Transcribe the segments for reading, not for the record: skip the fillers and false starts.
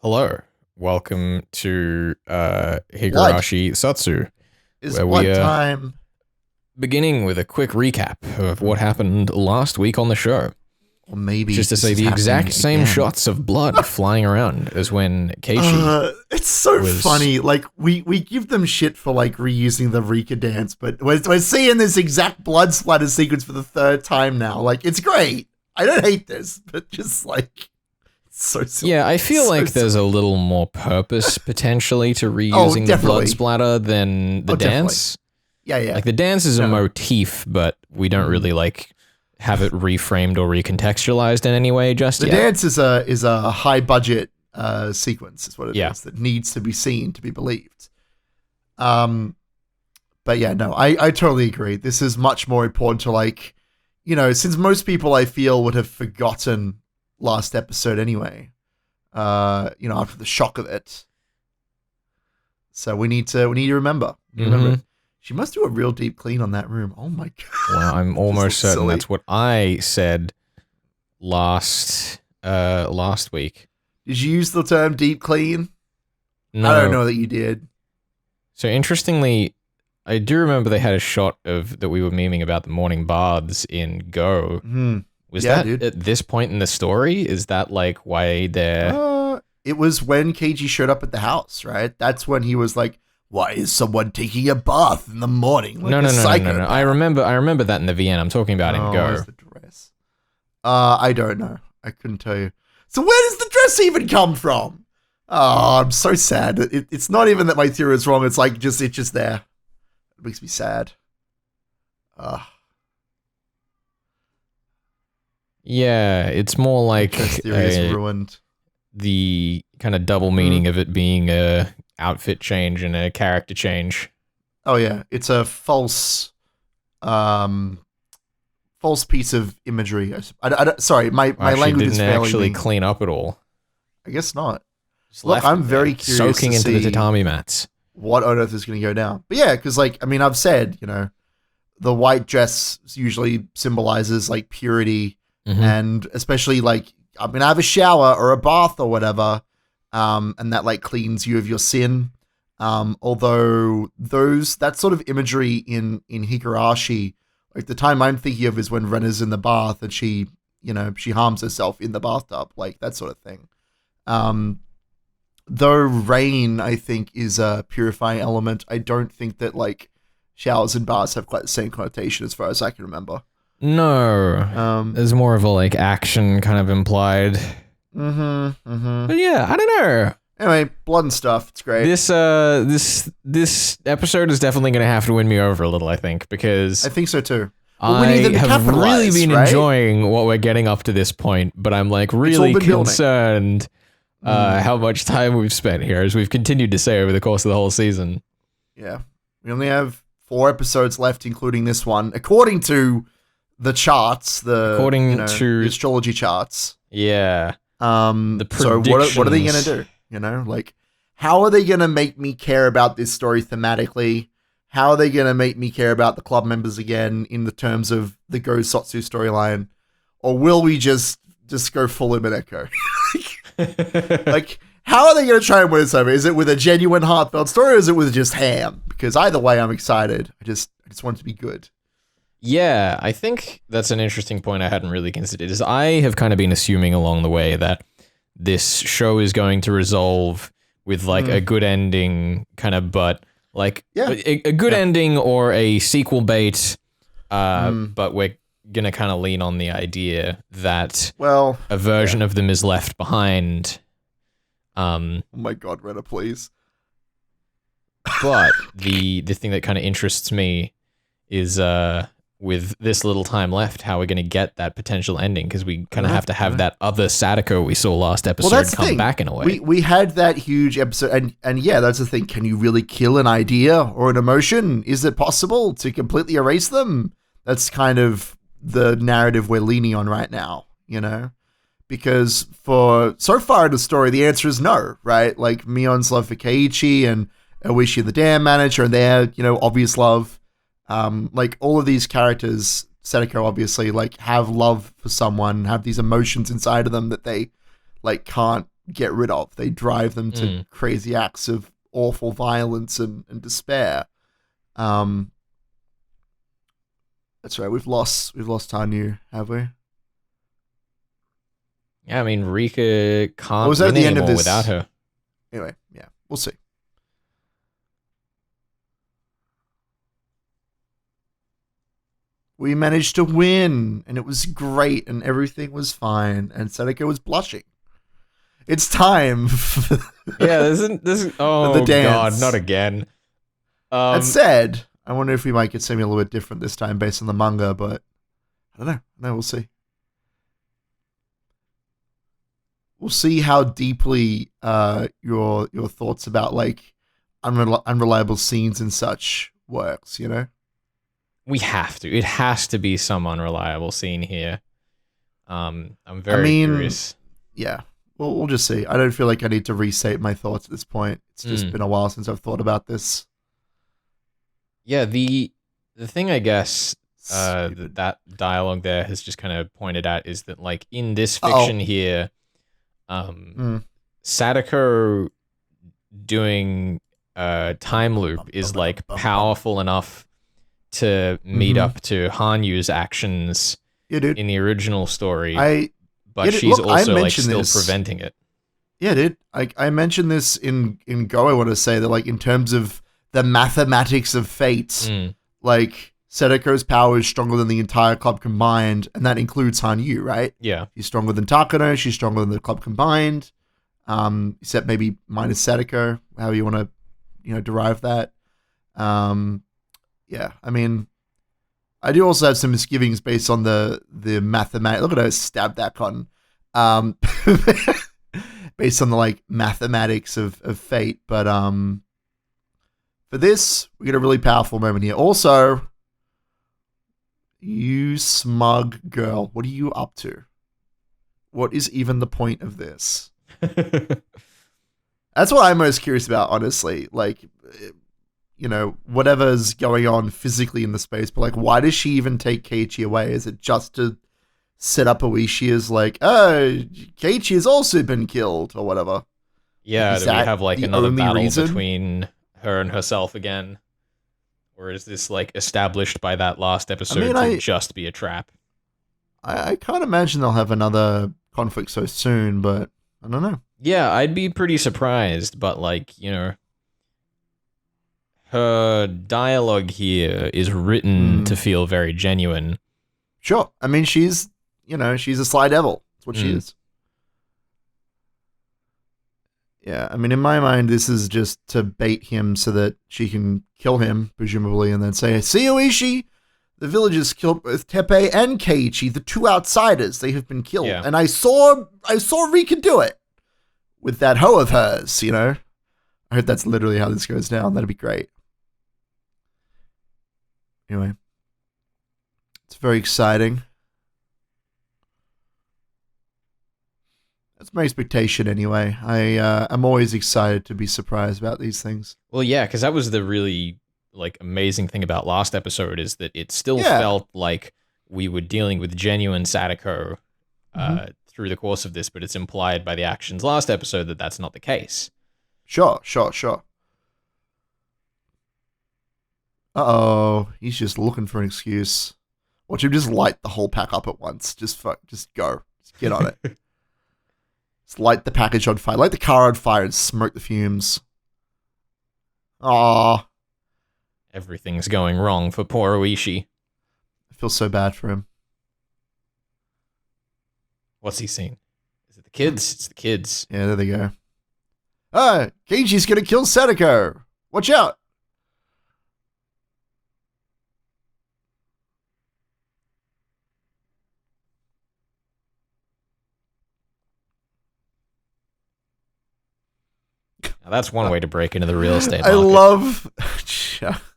Hello, welcome to Higurashi SOTSU, Is where blood we are time. beginning with a quick recap of what happened last week on the show. Or maybe Just to this say is the exact happening same again. shots of blood flying around as when Keishi It's so was- funny. Like we give them shit for like reusing the Rika dance, but we're seeing this exact blood splatter sequence for the third time now. Like it's great. I don't hate this, but just like it's so silly. Yeah, I feel So like there's a little more purpose potentially to reusing the blood definitely. splatter than the Oh, definitely. dance. Yeah. Like the dance is a No. motif, but we don't really like have it reframed or recontextualized in any way just The yet. dance is a high budget sequence, is what it is, Yeah. that needs to be seen to be believed. But yeah, no, I totally agree. This is much more important to, like, you know, since most people I feel would have forgotten last episode anyway, you know, after the shock of it. So we need to remember. Remember, she must do a real deep clean on that room. Oh my god. Well, I'm almost looks certain silly. that's what I said last week. Did you use the term deep clean? No. I don't know that you did. So interestingly, I do remember they had a shot of that we were memeing about the morning baths in Go. Was Yeah, that dude. at this point in the story? Is that like why they're... It was when Keiji showed up at the house, right? That's when he was like, "Why is someone taking a bath in the morning?" Like no. a I psychopath. remember that in the VN. I'm talking about in Go. Where's the dress? I don't know. I couldn't tell you. So where does the dress even come from? Oh, I'm so sad. It's not even that my theory is wrong. It's like it's just there. It makes me sad. Yeah, it's more like Dress theory is ruined. the kind of double meaning of it being a outfit change and a character change. Oh yeah, it's a false piece of imagery. Sorry, my Actually language is didn't failing actually me. clean up at all. I guess not. Just Look, left I'm it very there, curious soaking to into the see tatami mats. what on earth is going to go down. But yeah, because like, I mean, I've said, you know, the white dress usually symbolizes like purity, and especially like I'm gonna have a shower or a bath or whatever, and that like cleans you of your sin. Although that sort of imagery in Higurashi, like the time I'm thinking of is when Rena's in the bath and she harms herself in the bathtub, like that sort of thing. Though rain, I think, is a purifying element, I don't think that like showers and baths have quite the same connotation as far as I can remember. No, there's more of a like action kind of implied. But yeah, I don't know. Anyway, blood and stuff. It's great. This episode is definitely gonna have to win me over a little, I think, because I think so too. Well, we I need them to have really capitalize, been right? enjoying what we're getting up to this point, but I'm like really been building. concerned how much time we've spent here, as we've continued to say over the course of the whole season. Yeah. We only have 4 episodes left, including this one, according to the charts, According to- the astrology charts. Yeah. So what are they going to do? You know, like, how are they going to make me care about this story thematically? How are they going to make me care about the club members again in the terms of the Go Sotsu storyline? Or will we just go full Umineko? Like, how are they going to try and win us over? Is it with a genuine heartfelt story or is it with just ham? Because either way, I'm excited. I just want it to be good. Yeah, I think that's an interesting point I hadn't really considered. Is I have kind of been assuming along the way that this show is going to resolve with like a good ending, kind of, but like a good ending or a sequel bait. But we're gonna kind of lean on the idea that a version of them is left behind. Oh my god, Rena, please. But the thing that kind of interests me is with this little time left, how we're going to get that potential ending, because we kind of have to have that other Sadako we saw last episode come back in a way. We had that huge episode, and yeah, that's the thing. Can you really kill an idea or an emotion? Is it possible to completely erase them? That's kind of the narrative we're leaning on right now, you know? Because for so far in the story, the answer is no, right? Like Mion's love for Keiichi and Oishi the dam manager and their, you know, obvious love. Like all of these characters, Sadako obviously, like have love for someone, have these emotions inside of them that they like can't get rid of. They drive them to crazy acts of awful violence and despair. That's right. We've lost Tanu, have we? Yeah, I mean, Rika can't was that win the end of anymore this? without her. Anyway, yeah, we'll see. We managed to win, and it was great, and everything was fine, and Sadako was blushing. It's time. Yeah, this is oh the dance. God, not again. That said, I wonder if we might get something a little bit different this time based on the manga, but I don't know. No, we'll see. We'll see how deeply your thoughts about like unreliable scenes and such works, you know? We have to. It has to be some unreliable scene here. I'm very curious. Yeah. Well, we'll just see. I don't feel like I need to restate my thoughts at this point. It's just been a while since I've thought about this. Yeah, the thing I guess that dialogue there has just kind of pointed out is that like in this fiction here, Sadako doing time loop is like powerful enough to meet up to Hanyu's actions in the original story. But she's also like still preventing it. Yeah, dude. I mentioned this in Go. I want to say that like in terms of the mathematics of fate, like Sadako's power is stronger than the entire club combined, and that includes Hanyu, right? Yeah, she's stronger than Takano. She's stronger than the club combined, except maybe minus Sadako. However you want to, derive that. Yeah, I mean, I do also have some misgivings based on the mathematics. Look at her stab that cotton. Based on the like mathematics of fate, but for this we get a really powerful moment here. Also, you smug girl, what are you up to? What is even the point of this? That's what I'm most curious about, honestly. Like, whatever's going on physically in the space, but like, why does she even take Keiichi away? Is it just to set up Oishi as like, oh, Keiichi has also been killed or whatever? Yeah, do we have like another battle between her and herself again? Or is this like established by that last episode to just be a trap? I can't imagine they'll have another conflict so soon, but I don't know. Yeah, I'd be pretty surprised, but like, her dialogue here is written to feel very genuine. Sure. I mean, she's a sly devil. That's what she is. Yeah, I mean, in my mind, this is just to bait him so that she can kill him, presumably, and then say, see, Oishi? The villagers killed both Teppei and Keiichi, the two outsiders. They have been killed. Yeah. And I saw Rika do it with that hoe of hers, I hope that's literally how this goes down. That'd be great. Anyway, it's very exciting. That's my expectation anyway. I'm always excited to be surprised about these things. Well, yeah, because that was the really like amazing thing about last episode is that it still felt like we were dealing with genuine Sadako through the course of this, but it's implied by the actions last episode that that's not the case. Sure. Uh-oh, he's just looking for an excuse. Watch him just light the whole pack up at once. Just go. Just get on it. Just light the package on fire. Light the car on fire and smoke the fumes. Aww. Everything's going wrong for poor Oishi. I feel so bad for him. What's he seen? Is it the kids? It's the kids. Yeah, there they go. Ah, Keiichi's gonna kill Sadako. Watch out. Now that's one way to break into the real estate market.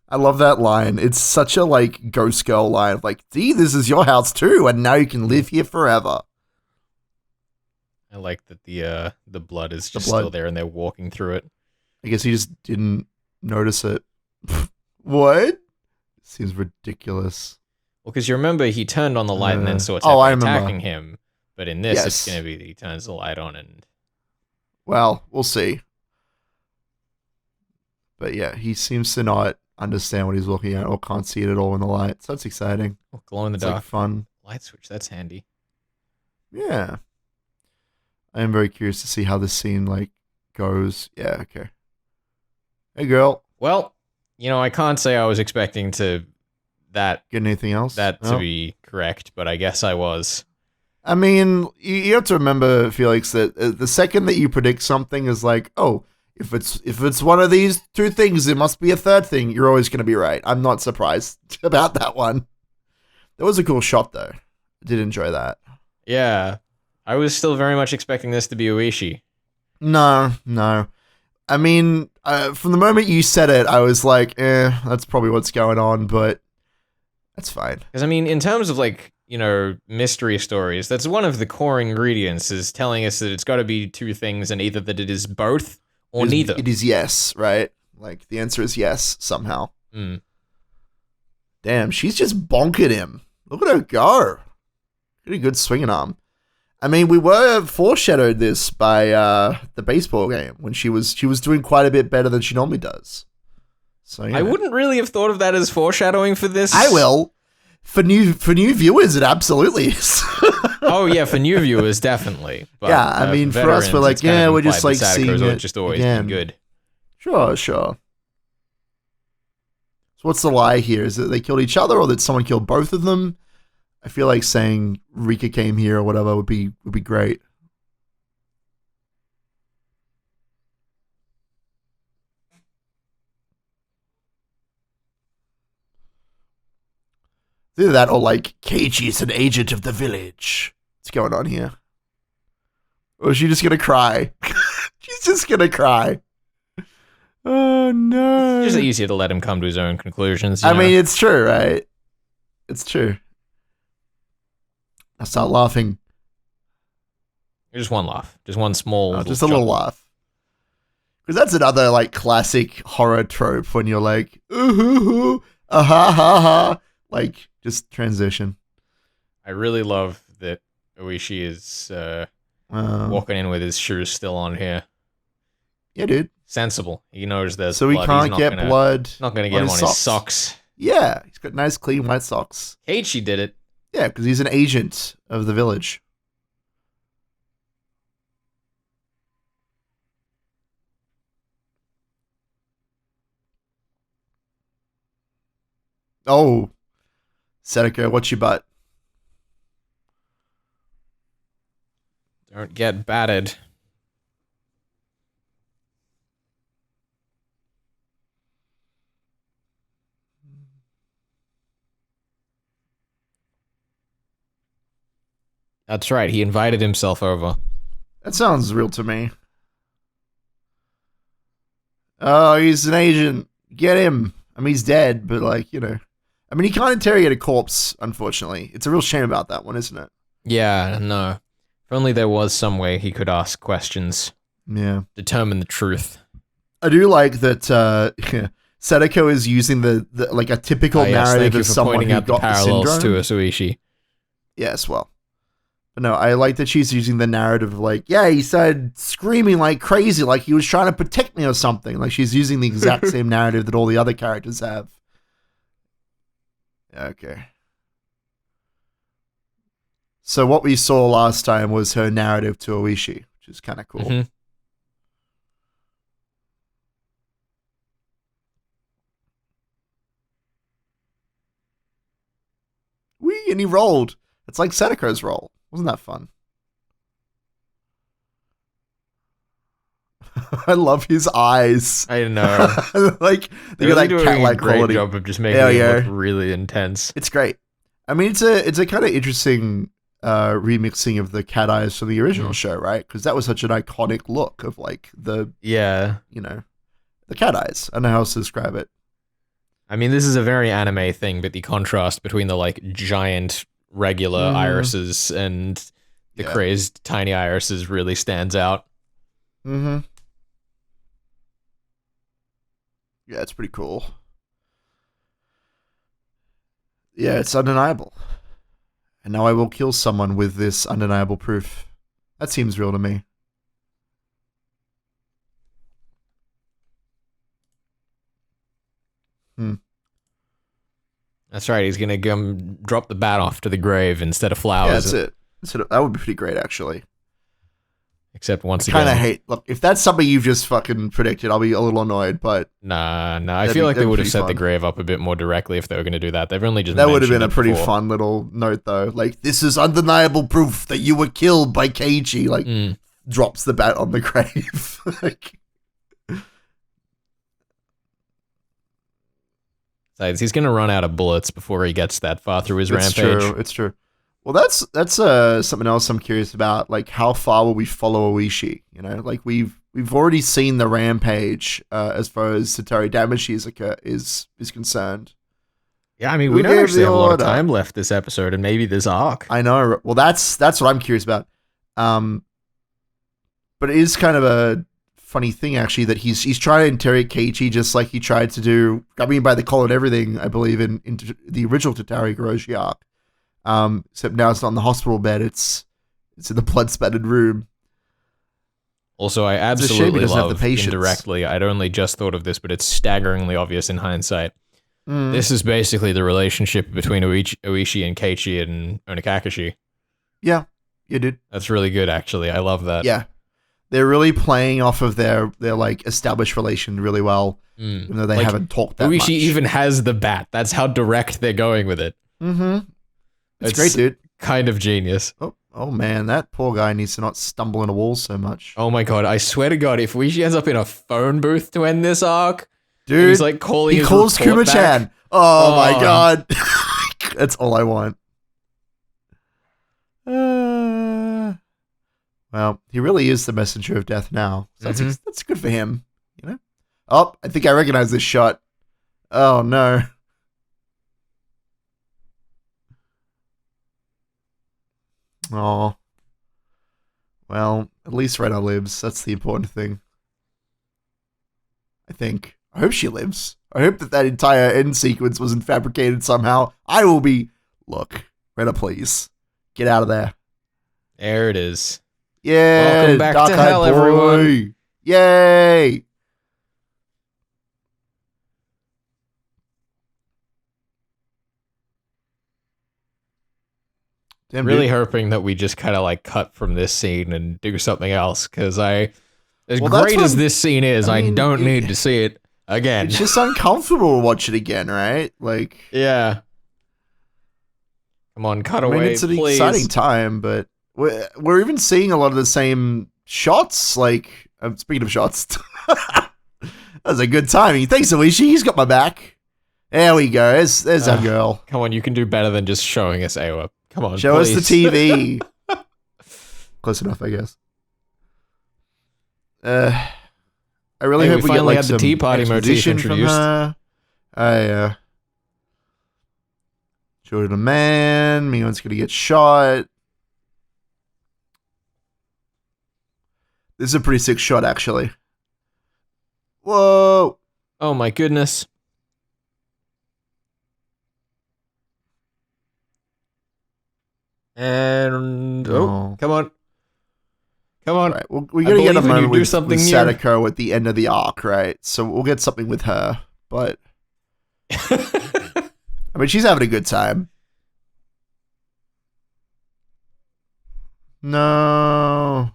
I love that line. It's such a like ghost girl line. Like, see, this is your house too, and now you can live here forever. I like that the blood is just still there and they're walking through it. I guess he just didn't notice it. What? Seems ridiculous. Well, because you remember he turned on the light and then saw Teppei attacking him. But in this, it's going to be that he turns the light on and Well, we'll see. But yeah, he seems to not understand what he's looking at or can't see it at all in the light. So that's exciting. Oh, glow in the It's dark like fun. light switch. That's handy. Yeah. I am very curious to see how this scene like goes. Yeah, okay. Hey girl. Well, I can't say I was expecting that Get anything else? to be correct, but I guess I was. I mean, you have to remember, Felix, that the second that you predict something is like, oh, if it's one of these two things, it must be a third thing. You're always going to be right. I'm not surprised about that one. That was a cool shot, though. I did enjoy that. Yeah, I was still very much expecting this to be Uishi. No. I mean, from the moment you said it, I was like, that's probably what's going on, but that's fine. Because, I mean, in terms of, like, mystery stories, that's one of the core ingredients, is telling us that it's got to be two things, and either that it is both or neither. It is yes, right? Like, the answer is yes, somehow. Mm. Damn, she's just bonkered him. Look at her go. Pretty good swinging arm. I mean, we were foreshadowed this by the baseball game when she was doing quite a bit better than she normally does. So I wouldn't really have thought of that as foreshadowing for this. I will. For new viewers, it absolutely is. Oh yeah, for new viewers, definitely. But, yeah, I mean, for us, we're like, yeah, we're just like seeing it just always again. been good. Sure. So what's the lie here? Is it they killed each other, or that someone killed both of them? I feel like saying Rika came here or whatever would be great. Either that or like Keiji is an agent of the village. What's going on here? Or is she just gonna cry? She's just gonna cry. Oh no. It's just easier to let him come to his own conclusions. I mean, it's true, right? It's true. I start laughing. Just one laugh. Just one small Just a little laugh. Because that's another like classic horror trope when you're like, ooh, ha ha. Like, just transition. I really love that Uishi is walking in with his shoes still on here. Yeah, dude. Sensible. He knows there's so blood. He can't get blood. Not going to get him on his socks. Yeah, he's got nice, clean, white socks. Keiichi did it. Yeah, because he's an agent of the village. Oh, Seneca, what's your butt? Don't get batted. That's right, he invited himself over. That sounds real to me. Oh, he's an agent. Get him. I mean, he's dead, but like, I mean, he can't interrogate a corpse, unfortunately. It's a real shame about that one, isn't it? Yeah, no. If only there was some way he could ask questions. Yeah. Determine the truth. I do like that Sadako is using the like a typical narrative of someone who got the syndrome. To Uishi. Yes, well. But no, I like that she's using the narrative of like, yeah, he started screaming like crazy, like he was trying to protect me or something. Like she's using the exact same narrative that all the other characters have. Okay. So what we saw last time was her narrative to Oishi, which is kind of cool. Mm-hmm. Whee, and he rolled. It's like Sadako's roll. Wasn't that fun? I love his eyes. I know. Like they got that doing cat-like a great quality. job of just making it look really intense. It's great. I mean, it's a kind of interesting remixing of the cat eyes from the original show, right? Because that was such an iconic look of like the the cat eyes. I don't know how else to describe it. I mean, this is a very anime thing, but the contrast between the like giant regular irises and the crazed tiny irises really stands out. Mm-hmm. Yeah, it's pretty cool. Yeah, it's undeniable. And now I will kill someone with this undeniable proof. That seems real to me. Hmm. That's right. He's gonna drop the bat off to the grave instead of flowers. Yeah, that's it. So that would be pretty great, actually. Except once I kind again, of hate. Look, if that's something you've just fucking predicted, I'll be a little annoyed. But nah. I feel like they would have set the grave up a bit more directly if they were going to do that. They've only just that would have been a pretty before. fun little note, though. Like, this is undeniable proof that you were killed by Keiji. Like, drops the bat on the grave. Like, he's going to run out of bullets before he gets that far through his rampage. It's true. Well, that's something else I'm curious about. Like, how far will we follow Oishi? You know, like we've already seen the rampage as far as Satori Damashi is concerned. Yeah, I mean, we don't actually have a lot of time left this episode, and maybe this arc. I know. Well, that's what I'm curious about. But it is kind of a funny thing, actually, that he's trying to interrogate Keiichi just like he tried to do. I mean, by the collar and everything, I believe in the original Tatari Higurashi arc. Except now it's not in the hospital bed; it's in the blood-spattered room. Also, I absolutely love indirectly. I'd only just thought of this, but it's staggeringly obvious in hindsight. This is basically the relationship between Oishi and Keiichi and Onakakashi. Yeah, you did. That's really good, actually. I love that. Yeah, they're really playing off of their like established relation really well, even though they haven't talked that much. Oishi even has the bat. That's how direct they're going with it. Mm-hmm. It's great, dude. Kind of genius. Oh man, that poor guy needs to not stumble into walls so much. Oh my god, I swear to god, if Oishi ends up in a phone booth to end this arc, dude, he's like calling. He calls Kuma-chan. Oh my god, that's all I want. Well, he really is the messenger of death now. So that's good for him, you know. Oh, I think I recognize this shot. Oh no. Oh, well, at least Rena lives. That's the important thing. I think. I hope she lives. I hope that entire end sequence wasn't fabricated somehow. I will be... Look, Rena, please. Get out of there. There it is. Yeah. Welcome back to hell, boy. everyone. Yay. Damn, really hoping that we just kind of like cut from this scene and do something else, because as great as this scene is, I don't need to see it again. It's just uncomfortable to watch it again, right? Like, yeah. Come on, cut away, it's an please. exciting time, but we're even seeing a lot of the same shots. Like, speaking of shots, that was a good timing. Thanks, Oishi. He's got my back. There we go. There's our girl. Come on, you can do better than just showing us Awa. Come on, show please. us the TV. Close enough, I guess. I really hope we get like had some the Tea Party motif introduced. From her. Showed a man. Mion's gonna get shot. This is a pretty sick shot, actually. Whoa! Oh my goodness. And come on. Right, we're gonna get a moment with Sadako at the end of the arc, right? So we'll get something with her, but I mean, she's having a good time. No.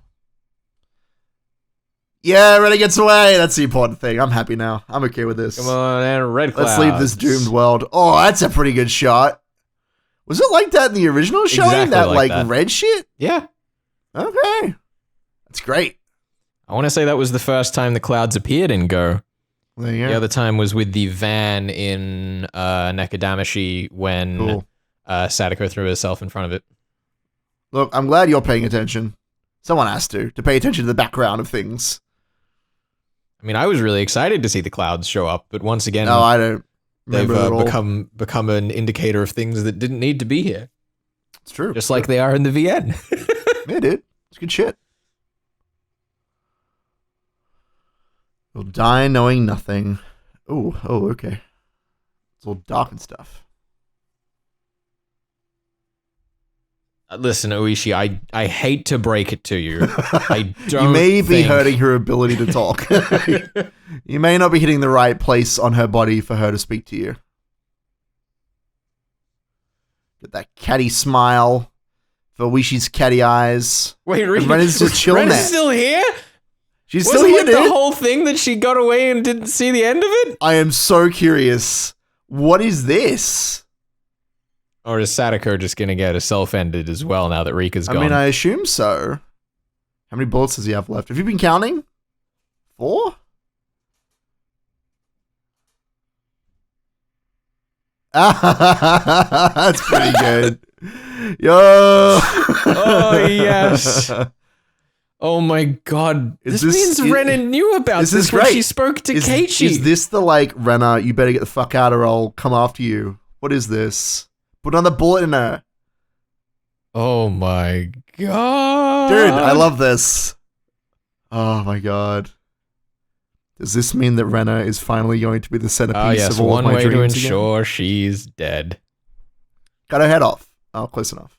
Yeah, Rena gets away. That's the important thing. I'm happy now. I'm okay with this. Come on, and red clouds. Let's leave this doomed world. Oh, that's a pretty good shot. Was it like that in the original showing? Exactly that like that. red shit? Yeah. Okay. That's great. I want to say that was the first time the clouds appeared in Go. The other time was with the van in Nekadamashi when Sadako threw herself in front of it. Look, I'm glad you're paying attention. Someone has to pay attention to the background of things. I mean, I was really excited to see the clouds show up, but once again, no, I don't. They've become an indicator of things that didn't need to be here. It's true. Just like they are in the VN. Yeah, dude. It's good shit. You'll die knowing nothing. Oh, okay. It's all dark and stuff. Listen, Oishi, I hate to break it to you. I don't. You may be hurting her ability to talk. You may not be hitting the right place on her body for her to speak to you. Get that catty smile for Wishi's catty eyes. Wait, Rena's just chilling there. Rena's still here? She's still here, dude. The whole thing that she got away and didn't see the end of it? I am so curious. What is this? Or is Sadako just going to get herself ended as well now that Rika's gone? I mean, I assume so. How many bullets does he have left? Have you been counting? 4? That's pretty good. Yo! Oh, yes. Oh my god. This means Rena knew about this when she spoke to Keiichi. Is this the like, Rena, you better get the fuck out or I'll come after you? What is this? Put another bullet in her. Oh my god. Dude, I love this. Oh my god. Does this mean that Rena is finally going to be the centerpiece of all of my dreams again? One way to ensure she's dead. Cut her head off. Oh, close enough.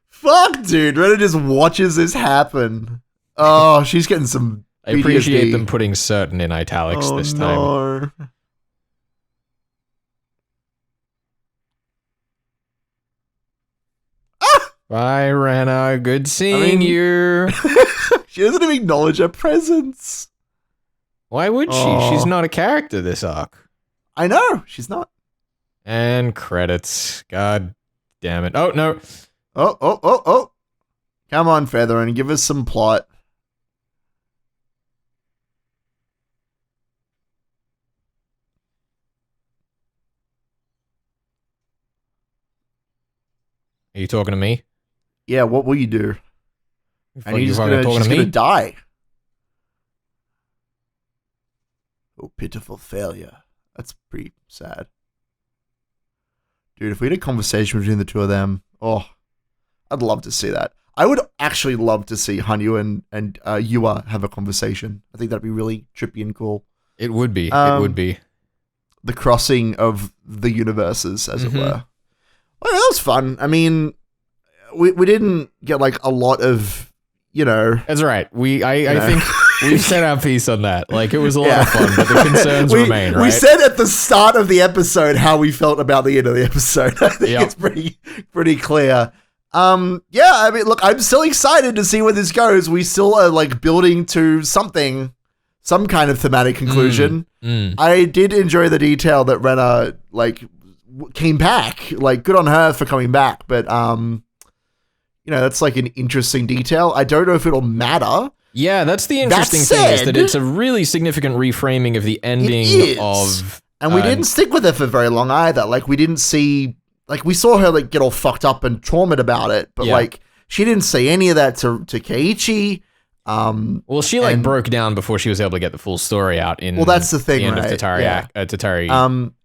Fuck, dude. Rena just watches this happen. Oh, she's getting some PTSD. I appreciate them putting certain in italics this time. No. Bye, Rena. Good seeing you. She doesn't even acknowledge her presence. Why would she? She's not a character this arc. I know. She's not. And credits. God damn it. Oh, no. Oh. Come on, Feather, and give us some plot. Are you talking to me? Yeah, what will you do? And she's talking to me? Gonna die. Oh, pitiful failure. That's pretty sad. Dude, if we had a conversation between the two of them, I'd love to see that. I would actually love to see Hanyu and Yua have a conversation. I think that'd be really trippy and cool. It would be. It would be. The crossing of the universes, as it were. Well, that was fun. I mean, we didn't get like a lot of, That's right. I think we've said our piece on that. Like, it was a lot of fun, but the concerns remain, right? We said at the start of the episode how we felt about the end of the episode. I think it's pretty clear. I mean, look, I'm still excited to see where this goes. We still are like building to some kind of thematic conclusion. I did enjoy the detail that Rena came back. Like, good on her for coming back, but that's like an interesting detail. I don't know if it'll matter. Yeah, that's the interesting thing, is that it's a really significant reframing of the ending of... And we didn't stick with it for very long either. Like, we didn't see... Like, we saw her, like, get all fucked up and traumatized about it, but, like, she didn't say any of that to Keiichi. Well, she, broke down before she was able to get the full story out in that's the thing, end right? of Tatari.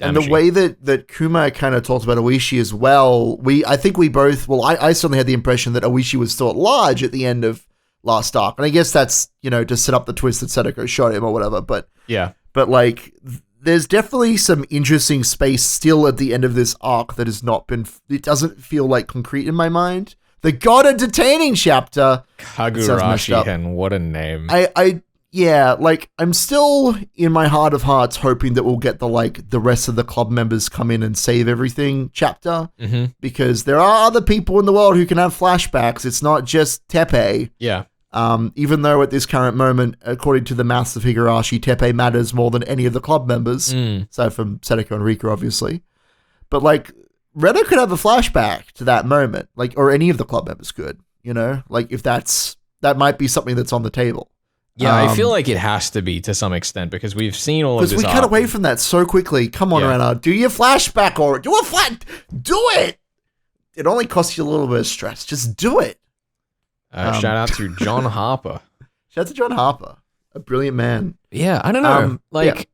And the way that Kuma kind of talked about Oishi as well, I think we both... Well, I certainly had the impression that Oishi was still at large at the end of last arc. And I guess that's, to set up the twist that Sadako shot him or whatever, but... Yeah. But, like... There's definitely some interesting space still at the end of this arc that has not been... It doesn't feel, like, concrete in my mind. The God of Detaining chapter... Higurashi, and what a name. I'm still, in my heart of hearts, hoping that we'll get the rest of the club members come in and save everything chapter. Mm-hmm. Because there are other people in the world who can have flashbacks. It's not just Teppei. Yeah. Even though at this current moment, according to the maths of Higurashi, Teppei matters more than any of the club members, aside from Sadako and Rika, obviously. But, like, Rena could have a flashback to that moment, or any of the club members could, if that might be something that's on the table. Yeah, I feel like it has to be to some extent, because we've seen all of this. Because we cut away from that so quickly. Come on, Rena, do your flashback or do it. It only costs you a little bit of stress. Just do it. Shout out to John Harper. Shout out to John Harper, a brilliant man. Yeah, I don't know.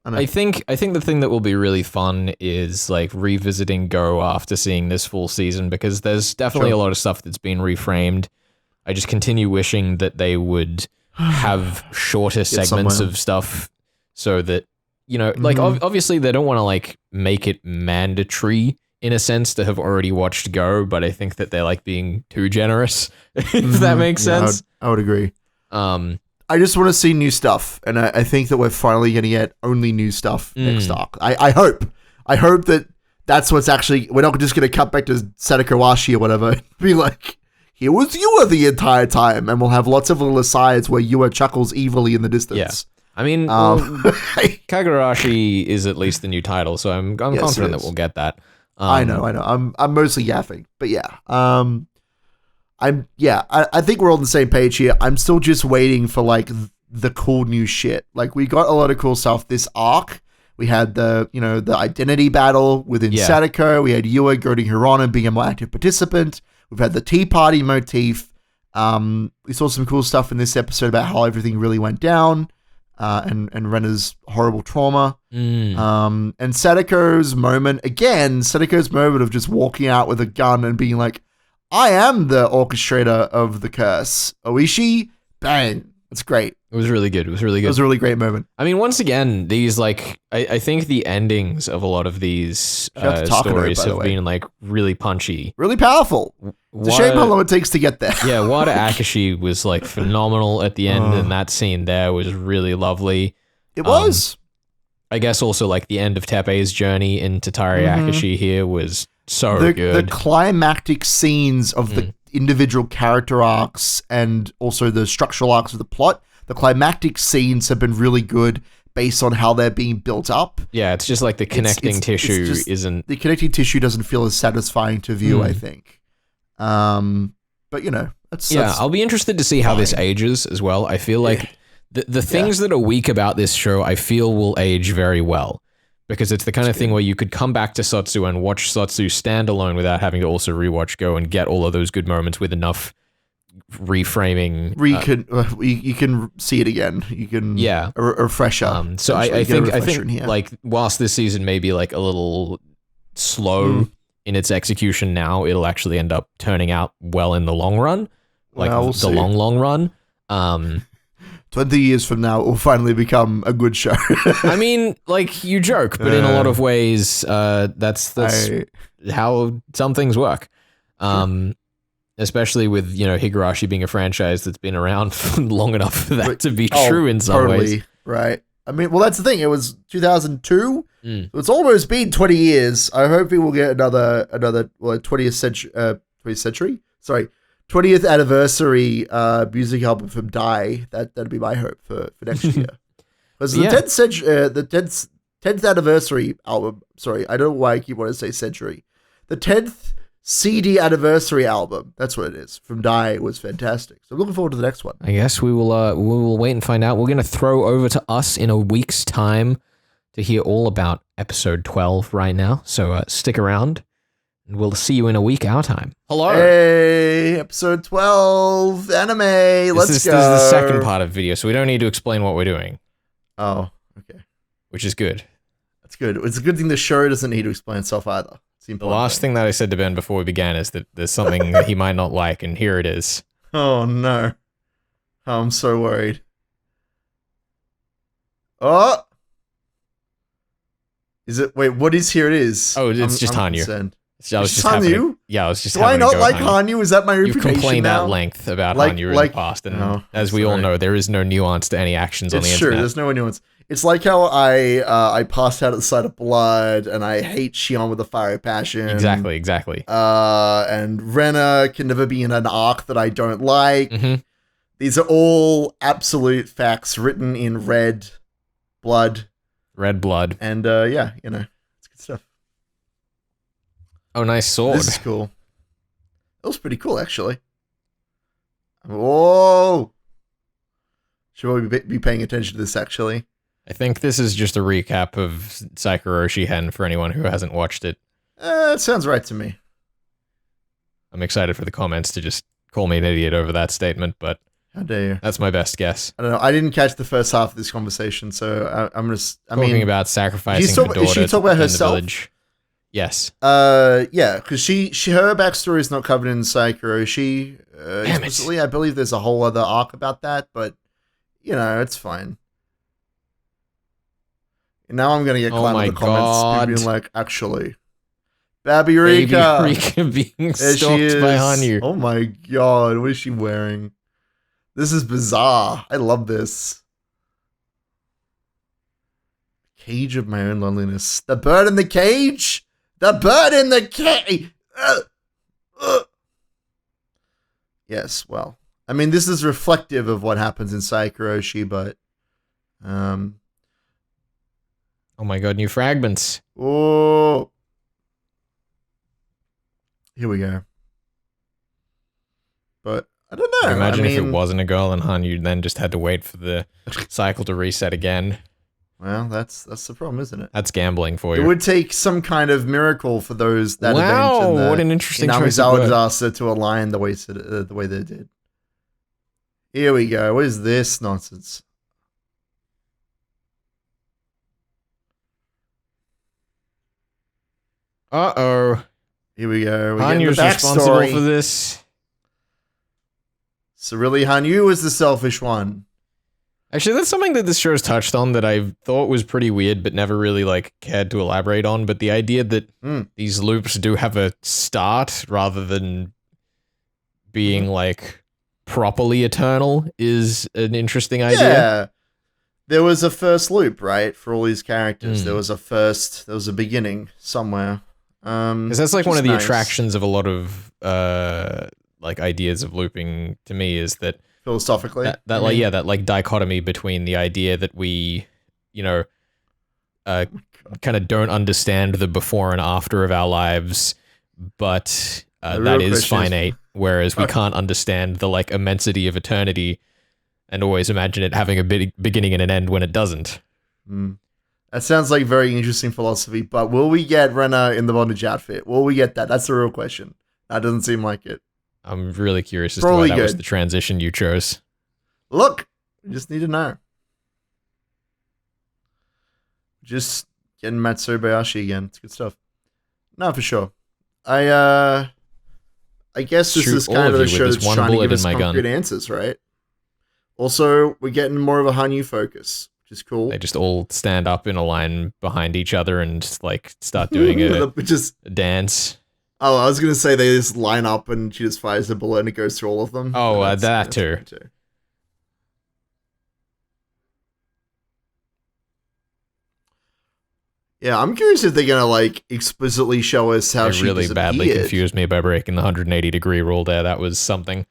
I think the thing that will be really fun is like revisiting Go after seeing this full season, because there's definitely a lot of stuff that's been reframed. I just continue wishing that they would have shorter segments of stuff so that, obviously they don't want to like make it mandatory in a sense, to have already watched Go, but I think that they're like being too generous, if that makes sense. I would agree. I just want to see new stuff, and I think that we're finally going to get only new stuff next arc. I hope that that's what's actually. We're not just going to cut back to Higurashi or whatever. Be like, here was Yua the entire time, and we'll have lots of little asides where Yua chuckles evilly in the distance. Yeah. I mean, Kagurashi is at least the new title, so I'm confident that we'll get that. I know. I'm mostly yapping, but yeah. I think we're all on the same page here. I'm still just waiting for like the cool new shit. Like we got a lot of cool stuff this arc. We had the identity battle within Sadako. We had Yua goading Hirona being a more active participant. We've had the tea party motif. We saw some cool stuff in this episode about how everything really went down. And Rena's horrible trauma. And Sadako's moment of just walking out with a gun and being like, I am the orchestrator of the curse. Oishi, bang. That's great. It was really good. It was a really great moment. I mean, once again, these I think the endings of a lot of these stories have been like really punchy. Really powerful. It's a shame how long it takes to get there. Yeah, Wada Akashi was like phenomenal at the end, and that scene there was really lovely. It was. I guess also like the end of Teppei's journey into Tatari Akashi here was so good. The climactic scenes of the individual character arcs and also the structural arcs of the plot, the climactic scenes have been really good based on how they're being built up. Yeah, it's just like the connecting tissue isn't... The connecting tissue doesn't feel as satisfying to view, I think. But, that's I'll be interested to see how this ages as well. I feel like the things that are weak about this show, I feel will age very well. Because it's the kind of thing where you could come back to SOTSU and watch SOTSU standalone without having to also rewatch Go and get all of those good moments with enough reframing. You can see it again. You can a refresher. So I think like whilst this season may be like a little slow in its execution now, it'll actually end up turning out well in the long run. Like we'll the long run. 20 years from now, it will finally become a good show. I mean, like, you joke, but in a lot of ways, that's how some things work. Especially with, Higurashi being a franchise that's been around for long enough for that to be true in some ways. Right. I mean, well, that's the thing. It was 2002. It's almost been 20 years. I hope we will get another 20th century. Sorry. 20th anniversary music album from Die. That'd be my hope for next year. Because the 10th anniversary album. Sorry, I don't know why I keep wanting to say century. The 10th CD anniversary album. That's what it is. From Die was fantastic. So I'm looking forward to the next one. I guess we will wait and find out. We're gonna throw over to us in a week's time to hear all about episode 12 right now. So stick around. We'll see you in a week, our time. Hello. Hey, episode 12, anime. Let's go. This is the second part of the video, so we don't need to explain what we're doing. Oh, okay. Which is good. That's good. It's a good thing the show doesn't need to explain itself either. The last thing that I said to Ben before we began is that there's something that he might not like, and here it is. Oh, no. I'm so worried. Oh! Is it? Wait, what is here it is? Oh, it's just Hanyu. Concerned. I was just Hanyu? Yeah, I was just. Do I not like Hanyu? Is that my reputation now? You've complained at length about Hanyu in the past, and as we all know, there is no nuance to any actions on the internet. It's true. There's no nuance. It's like how I passed out at the sight of blood, and I hate Shion with a fiery passion. Exactly. And Rena can never be in an arc that I don't like. These are all absolute facts written in red blood. And it's good stuff. Oh, nice sword. This is cool. That was pretty cool, actually. Whoa! Should we be paying attention to this, actually? I think this is just a recap of Higurashi Hen for anyone who hasn't watched it. It sounds right to me. I'm excited for the comments to just call me an idiot over that statement, but how dare you? That's my best guess. I don't know. I didn't catch the first half of this conversation, so I'm just... Talking about sacrificing her daughter. Is she talking about herself? The village. Yes. Yeah, because her backstory is not covered in Higurashi explicitly. I believe there's a whole other arc about that, but it's fine. And now I'm gonna get clowned in the comments, people being like, actually, Baby Baby Rika. Rika being There she stalked is. by Hanyu. Oh my god, what is she wearing? This is bizarre. I love this. Cage of my own loneliness. The bird in the cage? The bird in the cage! Yes, well. I mean, this is reflective of what happens inside Higurashi, but... Oh my god, new fragments. Oh. Here we go. But I don't know. Imagine if it wasn't a girl and Hanyu then just had to wait for the cycle to reset again. Well, that's the problem, isn't it? That's gambling for It you. would take some kind of miracle for that Wow, event. what an interesting in choice of Amizawa word. disaster to align the way they did. Here we go. What is this nonsense? Uh-oh. Here we go. We're getting the Hanyu's responsible backstory. for this. So really, Hanyu was the selfish one. Actually, that's something that this show's touched on that I thought was pretty weird, but never really like cared to elaborate on. But the idea that these loops do have a start rather than being like properly eternal is an interesting idea. Yeah. There was a first loop, right, for all these characters. There was a beginning somewhere. Because that's like one of the nice. attractions of a lot of like ideas of looping to me is that Philosophically, that like dichotomy between the idea that we, you know, kind of don't understand the before and after of our lives, but that is finite, whereas we can't understand the like immensity of eternity and always imagine it having a beginning and an end when it doesn't. That sounds like very interesting philosophy, but will we get Rena in the bondage outfit? Will we get that? That's the real question. That doesn't seem like it. I'm really curious as Probably to why that was good. the transition you chose. Look, we just need to know. Just getting Matsubayashi again. It's good stuff. No, for sure. I guess this Shoot is all kind of of the you with show this that's one trying to bullet give us in my gun. concrete answers, right? Also, we're getting more of a Hanyu focus, which is cool. They just all stand up in a line behind each other and like start doing a dance. Oh, I was going to say they just line up and she just fires a bullet and it goes through all of them. Oh, But that too. fine too. Yeah, I'm curious if they're going to like explicitly show us how They she really badly disappeared. confused me by breaking the 180-degree rule there. That was something.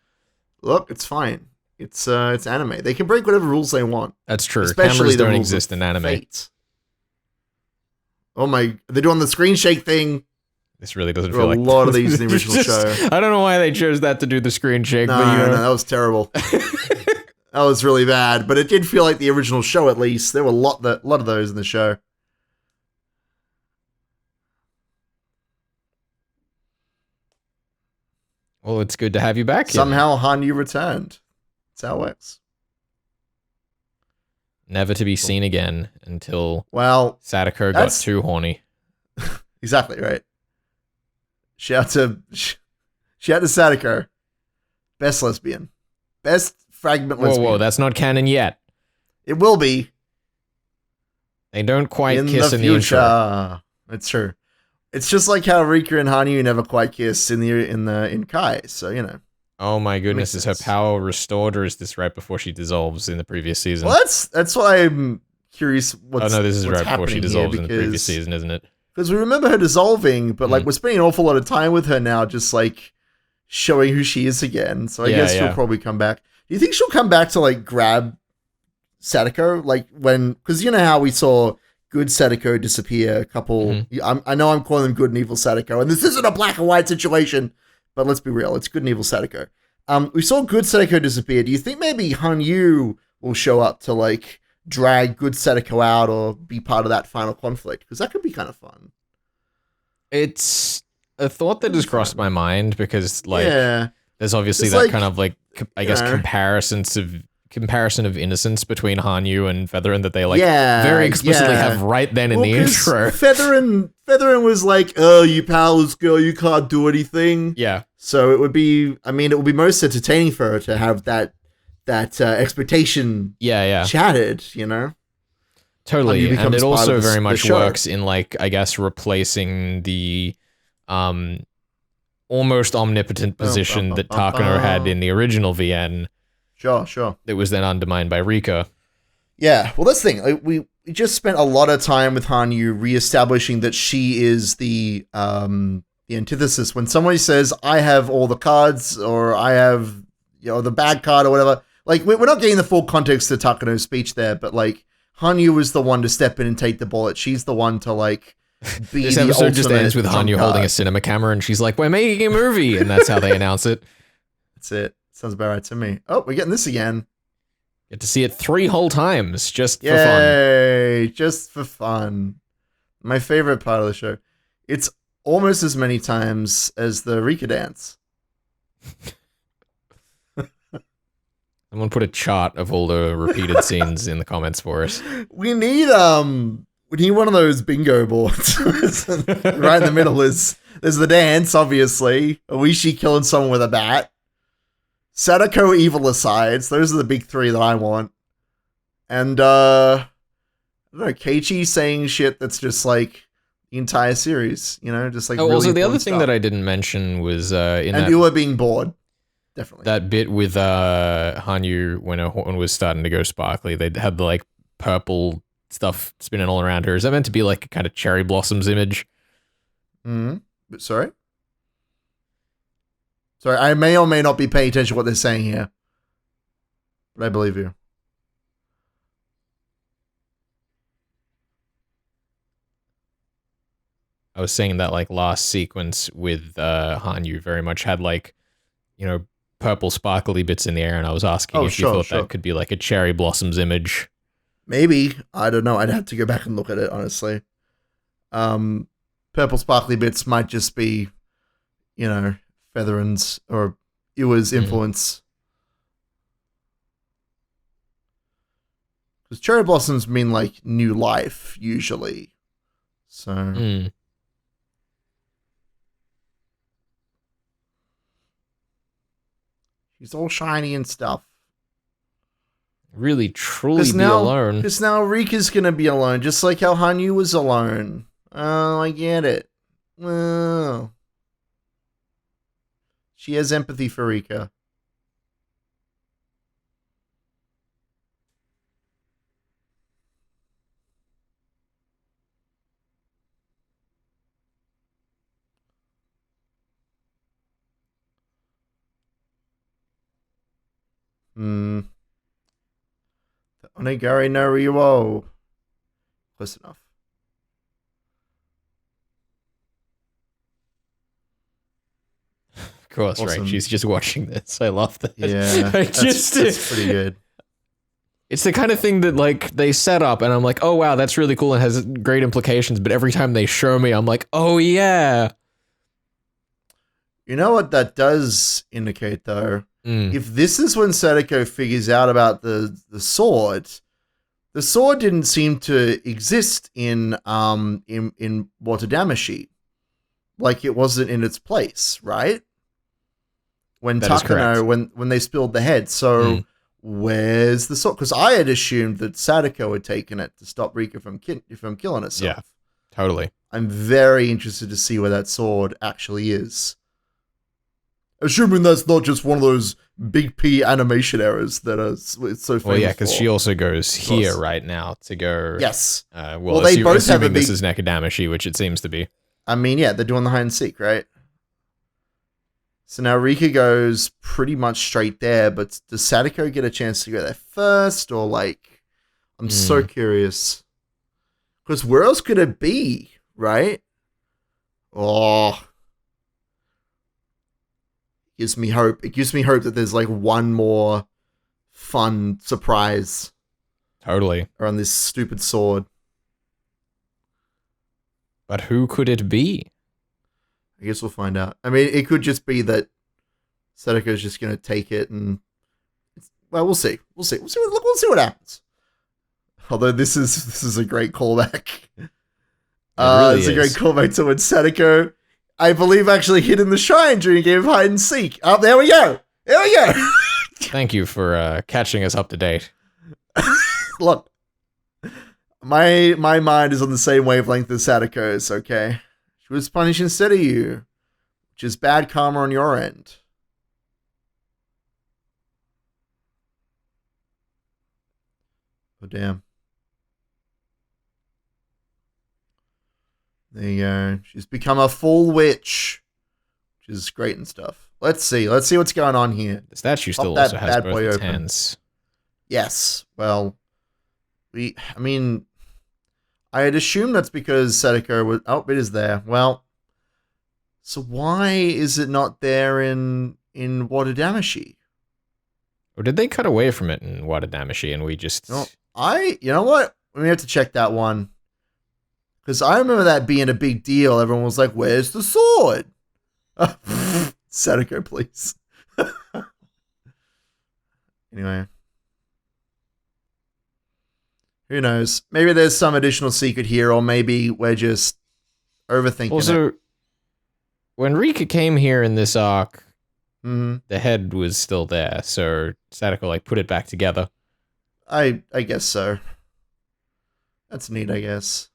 Look, it's fine. It's anime. They can break whatever rules they want. That's true. Especially Cameras the don't rules exist of in anime. fate. Oh my, they're doing the screen shake thing. This really doesn't There feel were like a lot of these in the original show. I don't know why they chose that to do the screen shake, No, but you know. no, that was terrible. That was really bad, but it did feel like the original show at least. There were a lot of those in the show. Well, it's good to have you back here. Somehow Hanyu returned. That's how it works. Never to be seen again until Well, Sadako got that's- too horny. exactly right. Shout to Sadako. Best lesbian. Best fragment lesbian. Whoa, that's not canon yet. It will be They don't quite in kiss the in the future. intro. It's true. It's just like how Rika and Hanyu never quite kiss in Kai. So you know. Oh my goodness, is Makes her sense. power restored or is this right before she dissolves in the previous season? Well, that's why I'm curious. Oh no, this is right before she dissolves in the previous because season, isn't it? we remember her dissolving, but like we're spending an awful lot of time with her now, just like showing who she is again. So I guess she'll probably come back. Do you think she'll come back to like grab Sadako? Like because you know how we saw good Sadako disappear a couple. I know I'm calling them good and evil Sadako, and this isn't a black and white situation, but let's be real, it's good and evil Sadako. We saw good Sadako disappear. Do you think maybe Hanyu will show up to like drag good Sadako out or be part of that final conflict? Because that could be kind of fun. It's a thought that has crossed my mind because like there's obviously It's that like, kind of like I guess comparison of innocence between Hanyu and Featherin that they like very explicitly have right then in the 'cause intro. Featherin was like, "Oh, you powerless girl, you can't do anything." Yeah. So it would be most entertaining for her to have that expectation chatted, you know? Totally. Hanyu And becomes it part also of the very much show. works in like I guess replacing the um, almost omnipotent position that Takano had in the original VN. Sure. That was then undermined by Rika. Yeah, well, that's the thing. Like, we just spent a lot of time with Hanyu reestablishing that she is the antithesis. When somebody says, I have all the cards, or I have, the bad card or whatever, like, we're not getting the full context of Takano's speech there, but, like, Hanyu was the one to step in and take the bullet. She's the one to, like, be this the episode just ends with trump Hanyu card. holding a cinema camera, and she's like, we're making a movie, and that's how they announce it. That's it. Sounds about right to me. Oh, we're getting this again. Get to see it 3 whole times, just for fun. Yay, just for fun. My favorite part of the show. It's almost as many times as the Rika dance. Someone put a chart of all the repeated scenes in the comments for us. We need one of those bingo boards. Right in the middle there's the dance, obviously. Oishi killing someone with a bat. Sadako evil asides. Those are the big 3 that I want. And I don't know, Keiichi saying shit that's just like the entire series, just like. Oh, really also the other thing stuff. that I didn't mention was you were being bored. Definitely. That bit with Hanyu when her horn was starting to go sparkly, they had the like purple stuff spinning all around her. Is that meant to be like a kind of cherry blossoms image? Sorry, I may or may not be paying attention to what they're saying here, but I believe you. I was saying that like last sequence with Hanyu very much had like, purple sparkly bits in the air, and I was asking if you thought that could be like a cherry blossoms image. Maybe. I don't know. I'd have to go back and look at it, honestly. Purple sparkly bits might just be, Featherin's or Iwa's influence. Because cherry blossoms mean like new life, usually. So. She's all shiny and stuff. Really, truly be alone. Because now Rika's going to be alone, just like how Hanyu was alone. Oh, I get it. Well, she has empathy for Rika. The Onigari no Ryuo. Close enough. Of course, awesome. Right. She's just watching this. I love that. Yeah, that's pretty good. It's the kind of thing that like they set up, and I'm like, oh wow, that's really cool and has great implications. But every time they show me, I'm like, oh yeah. You know what that does indicate, though? If this is when Sadako figures out about the sword didn't seem to exist in Watadamashi. Like it wasn't in its place, right? When Takano, when they spilled the head. So where's the sword? Because I had assumed that Sadako had taken it to stop Rika from killing herself. Yeah, totally. I'm very interested to see where that sword actually is. Assuming that's not just one of those big P animation errors that are it's so famous. Well, yeah, because she also goes here right now to go. Yes. Well, they both have a big. This is Nekadamashi, which it seems to be. I mean, yeah, they're doing the hide and seek, right? So now Rika goes pretty much straight there, but does Sadako get a chance to go there first, or like? I'm so curious. Because where else could it be, right? Oh. Gives me hope. It gives me hope that there's like one more fun surprise. Totally. Around this stupid sword. But who could it be? I guess we'll find out. I mean, it could just be that Sadako's just going to take it and... Well, we'll see. We'll see what happens. Although this is a great callback. It's a great callback to when Sadako... I believe actually hid in the shrine during a game of hide and seek. Oh, there we go. There we go. Thank you for catching us up to date. Look, my mind is on the same wavelength as Sadako's, okay? She was punished instead of you, which is bad karma on your end. Oh, damn. There you go. She's become a full witch, which is great and stuff. Let's see. Let's see what's going on here. The statue still Pop also that has bad both boy its open. hands. Yes. Well, I mean, I had assumed that's because Sadako was. Oh, it is there. Well, so why is it not there in Watadamashi? Or did they cut away from it in Watadamashi and we just... You know what? We have to check that one. Because I remember that being a big deal. Everyone was like, where's the sword? Sadako, please. Anyway. Who knows? Maybe there's some additional secret here, or maybe we're just overthinking it. When Rika came here in this arc, Mm-hmm. the head was still there, so Sadako like put it back together. I guess so. That's neat, I guess.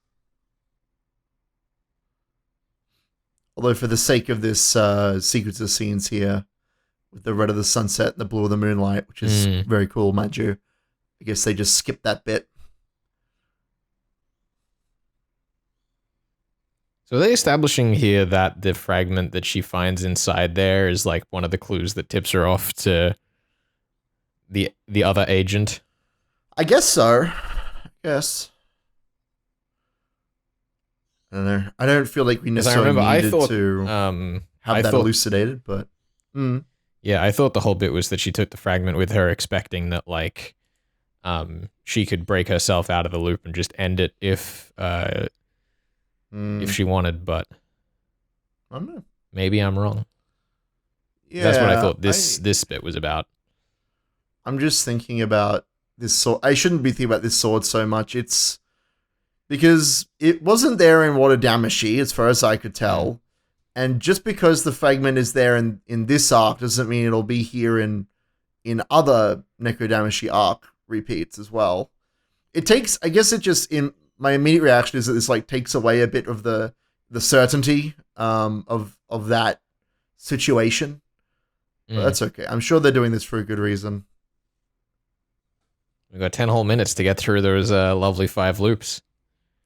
Although for the sake of this sequence of scenes here, with the red of the sunset and the blue of the moonlight, which is very cool, mind you, I guess they just skipped that bit. So are they establishing here that the fragment that she finds inside there is like one of the clues that tips her off to the other agent? I guess so. Yes. I don't know. I don't feel like we necessarily needed to have that elucidated, but... Yeah, I thought the whole bit was that she took the fragment with her expecting that, like, she could break herself out of the loop and just end it if she wanted, but... I don't know. Maybe I'm wrong. Yeah, that's what I thought this bit was about. I'm just thinking about this sword. I shouldn't be thinking about this sword so much. It's because it wasn't there in Watadamashi, as far as I could tell. And just because the fragment is there in this arc doesn't mean it'll be here in other Necrodamashi arc repeats as well. It takes, I guess it just, in my immediate reaction is that this like takes away a bit of the certainty of that situation. But that's okay. I'm sure they're doing this for a good reason. We've got 10 whole minutes to get through those lovely 5 loops.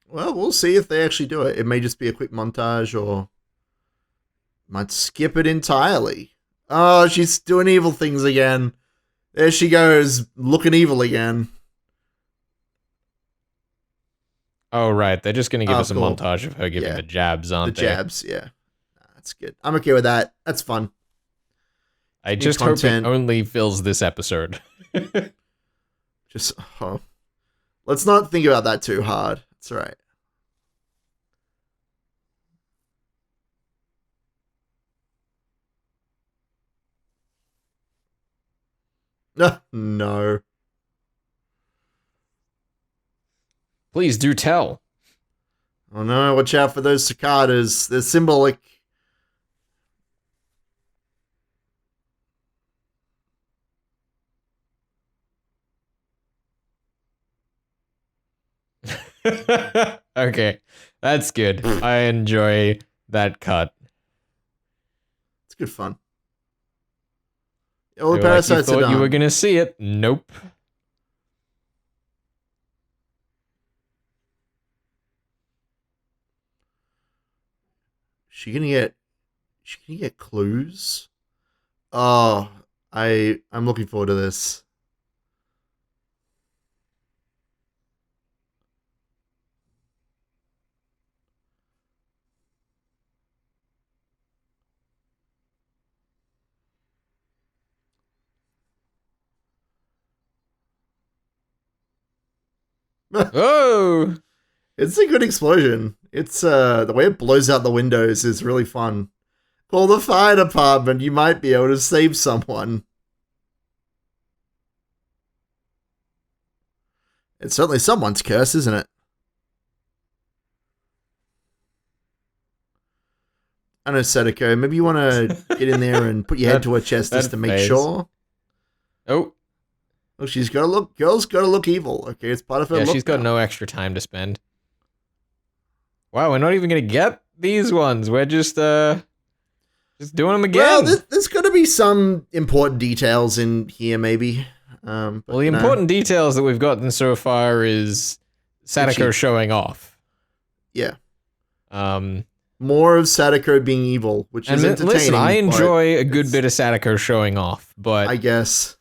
Well, we'll see if they actually do it. It may just be a quick montage or might skip it entirely. Oh, she's doing evil things again. There she goes, looking evil again. Oh, right. They're just going to give us a montage of her giving the jabs, aren't they? The jabs, yeah. That's good. I'm okay with that. That's fun. I just hope it only fills this episode. Let's not think about that too hard. It's all right. No. Please do tell. Oh no, watch out for those cicadas. They're symbolic. Okay, that's good. I enjoy that cut. It's good fun. All the parasites you are thought done. You were gonna see it. Nope. She gonna get clues? Oh, I'm looking forward to this. Oh, it's a good explosion. It's the way it blows out the windows is really fun. Call the fire department. You might be able to save someone. It's certainly someone's curse, isn't it? I know, Sadako. Maybe you want to get in there and put your head to her chest just to make sure. Oh, she's got to look. Girl's got to look evil. Okay, it's part of her. Yeah, look she's got no extra time to spend. Wow, we're not even gonna get these ones. We're just doing them again. Well, there's going to be some important details in here, maybe. Well, the important details that we've gotten so far is Sadako showing off. Yeah. More of Sadako being evil, which is entertaining. Listen, I enjoy a good bit of Sadako showing off, but I guess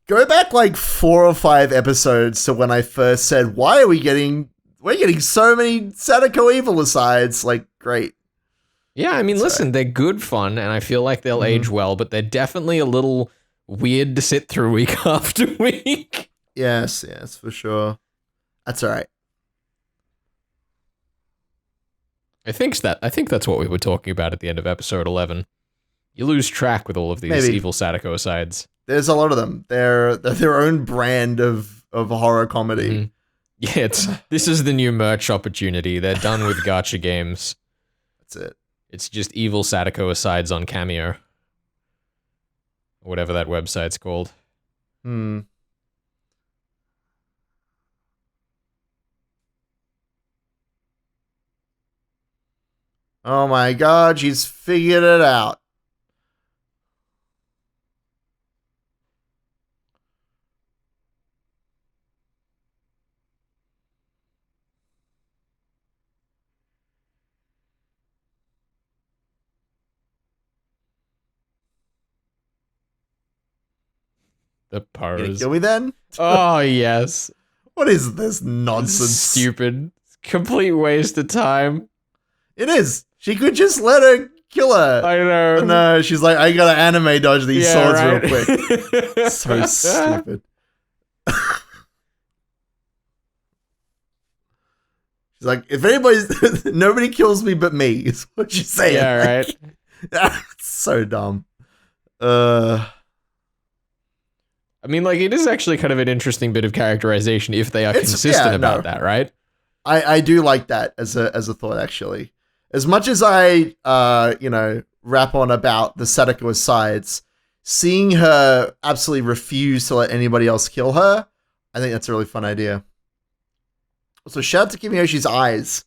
go back like 4 or 5 episodes to when I first said, "Why are we're getting so many Sadako evil asides?" Like, great. Yeah, I mean, listen, they're good fun, and I feel like they'll age well, but they're definitely a little weird to sit through week after week. Yes, for sure. That's all right. I think that's what we were talking about at the end of episode 11. You lose track with all of these evil Sadako asides. There's a lot of them. They're their own brand of horror comedy. Yeah, this is the new merch opportunity. They're done with gacha games. That's it. It's just evil Sadako asides on Cameo. Or whatever that website's called. Oh my god, she's figured it out. The pose. You gonna kill me then? Oh, yes. What is this nonsense? Stupid. Complete waste of time. It is. She could just let her kill her. I know. But no, she's like, I gotta anime dodge these swords real quick. So stupid. She's like, if nobody kills me but me, is what she's saying. Yeah, right. It's so dumb. I mean, like, it is actually kind of an interesting bit of characterization if they are consistent about that, right? I do like that as a thought, actually. As much as I, rap on about the Sadako asides, seeing her absolutely refuse to let anybody else kill her, I think that's a really fun idea. Also, shout out to Kimiyoshi's eyes.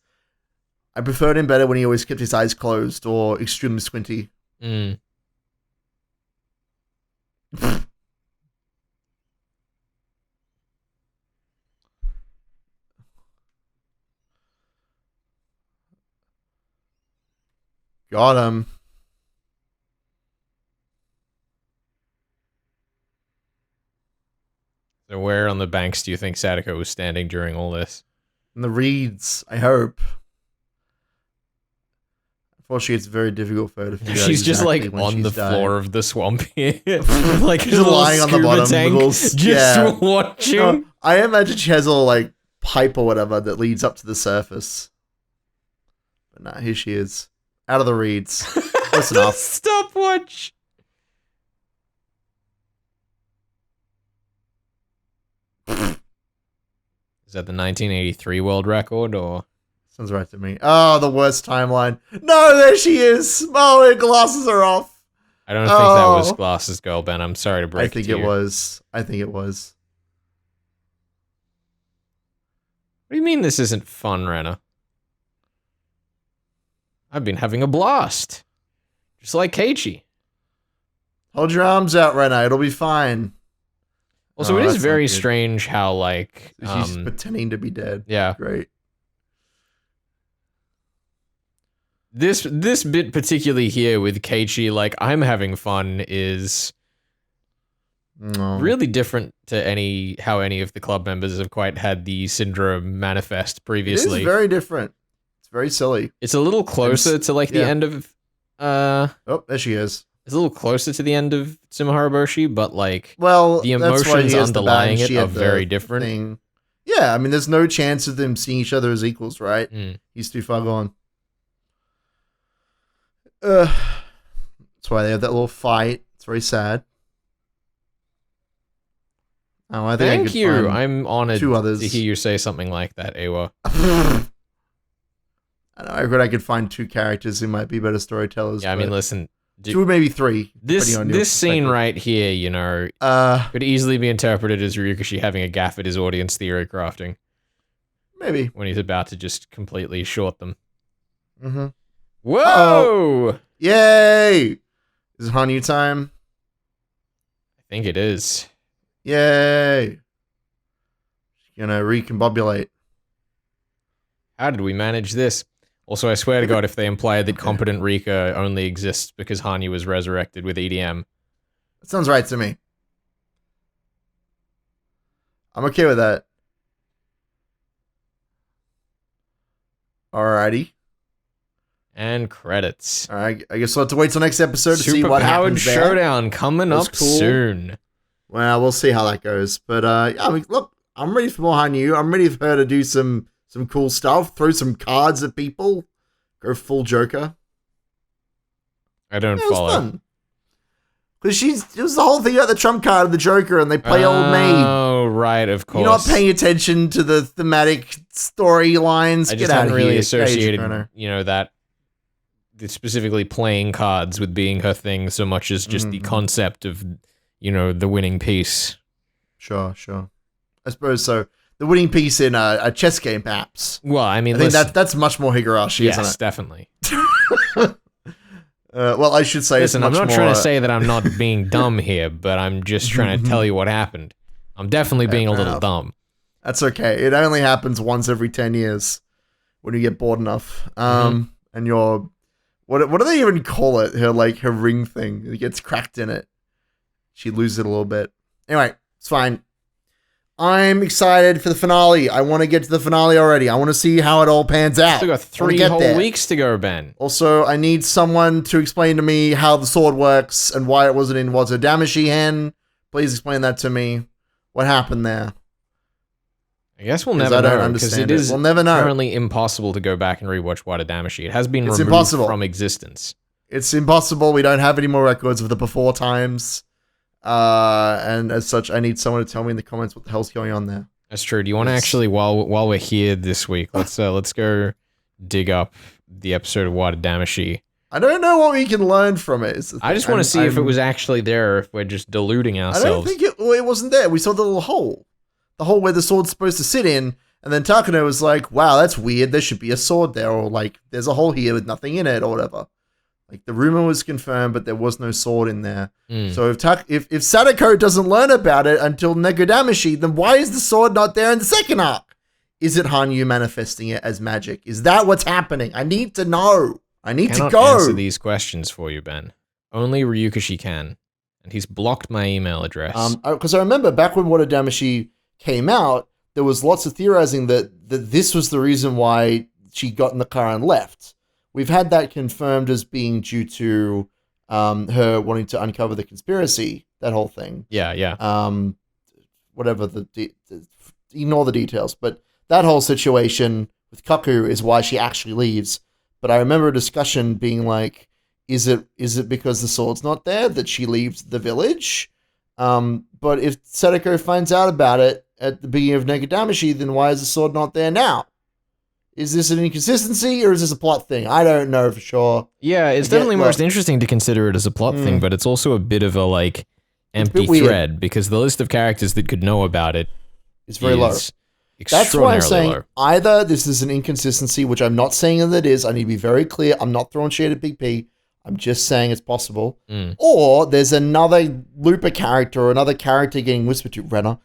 I preferred him better when he always kept his eyes closed or extremely squinty. Got him. So where on the banks do you think Sadako was standing during all this? In the reeds, I hope. Unfortunately, it's very difficult for her to figure out. She's just exactly like on the floor of the swamp here. Like she's lying on the bottom, tank, just watching. No, I imagine she has a little like pipe or whatever that leads up to the surface. But nah, here she is. Out of the reeds. Close enough. Stopwatch. Is that the 1983 world record or? Sounds right to me. Oh, the worst timeline. No, there she is. Oh, her glasses are off. I don't think that was Glasses Girl, Ben. I'm sorry to break it to you. I think it was. What do you mean this isn't fun, Renna? I've been having a blast. Just like Keiichi. Hold your arms out, Renna. It'll be fine. Also, it is very strange how, like... she's pretending to be dead. Yeah. Great. This bit particularly here with Keiichi, like, I'm having fun, is really different to how any of the club members have quite had the syndrome manifest previously. It is very different. It's very silly. It's a little closer to, like, the end of... oh, there she is. It's a little closer to the end of Tsumaharaboshi, but, like, well, the emotions underlying it are very different. Thing. Yeah, I mean, there's no chance of them seeing each other as equals, right? He's too far gone. That's why they have that little fight. It's very sad. Oh, I think Thank you. I'm honored to hear you say something like that, Awa. I could find 2 characters who might be better storytellers. Yeah, I mean, listen. 2 or maybe 3. This scene right here, you know, could easily be interpreted as Ryukishi having a gaff at his audience theory crafting. Maybe. when he's about to just completely short them. Mm-hmm. Whoa! Uh-oh. Yay! Is it Hanyu time? I think it is. Yay! Gonna recombobulate. How did we manage this? Also, I swear to God, if they imply that competent Rika only exists because Hanyu was resurrected with EDM. That sounds right to me. I'm okay with that. Alrighty. And credits. Alright, I guess we'll have to wait till next episode to see what happens there. Showdown coming up soon. Well, we'll see how that goes. But, I mean, look, I'm ready for more Hanyu. I'm ready for her to do some cool stuff. Throw some cards at people. Go full Joker. I don't follow. Because it was the whole thing about the trump card of the Joker and they play old maid. Oh, right, of course. You're not paying attention to the thematic storylines. I just hadn't really associated, that specifically playing cards with being her thing so much as just the concept of, the winning piece. Sure. I suppose so. The winning piece in a chess game, perhaps. Well, I mean, I think that's much more Higurashi, isn't it? Yes, definitely. Well, I should say Listen, I'm not trying to say that I'm not being dumb here, but I'm just trying to tell you what happened. I'm definitely being a little dumb. That's okay. It only happens once every 10 years when you get bored enough. And you're... What do they even call it? Her ring thing. It gets cracked in it. She loses it a little bit. Anyway, it's fine. I'm excited for the finale. I want to get to the finale already. I want to see how it all pans out. Still got 3 whole weeks to go, Ben. Also, I need someone to explain to me how the sword works and why it wasn't in What's a Damashi Hen. Please explain that to me. What happened there? I guess we'll never know, because it is we'll never know. Currently impossible to go back and rewatch Wada Damashi. It has been removed from existence. It's impossible. We don't have any more records of the before times. And as such, I need someone to tell me in the comments what the hell's going on there. That's true. Do you want to actually, while we're here this week, let's go dig up the episode of Wada Damashi. I don't know what we can learn from it. I just want to see if it was actually there, or if we're just deluding ourselves. I don't think it wasn't there. We saw the little hole. The hole where the sword's supposed to sit in, and then Takano was like, wow, that's weird. There should be a sword there, or like, there's a hole here with nothing in it, or whatever. Like, the rumor was confirmed, but there was no sword in there. So if Sadako doesn't learn about it until Negodamashi, then why is the sword not there in the second arc? Is it Hanyu manifesting it as magic? Is that what's happening? I need to know. I need to go. I cannot answer these questions for you, Ben. Only Ryukishi can. And he's blocked my email address. Because I remember back when Wada Damashi came out, there was lots of theorizing that this was the reason why she got in the car and left. We've had that confirmed as being due to her wanting to uncover the conspiracy, that whole thing. Yeah. Whatever ignore the details, but that whole situation with Kaku is why she actually leaves. But I remember a discussion being like, is it because the sword's not there that she leaves the village? But if Sadako finds out about it at the beginning of Negodamashi, then why is the sword not there now? Is this an inconsistency or is this a plot thing? I don't know for sure. Yeah, it's definitely most interesting to consider it as a plot thing, but it's also a bit of a empty thread because the list of characters that could know about it is very low. That's why I'm saying either this is an inconsistency, which I'm not saying that it is. I need to be very clear. I'm not throwing shade at Big P. I'm just saying it's possible. Or there's another Looper character or another character getting whispered to. Renner.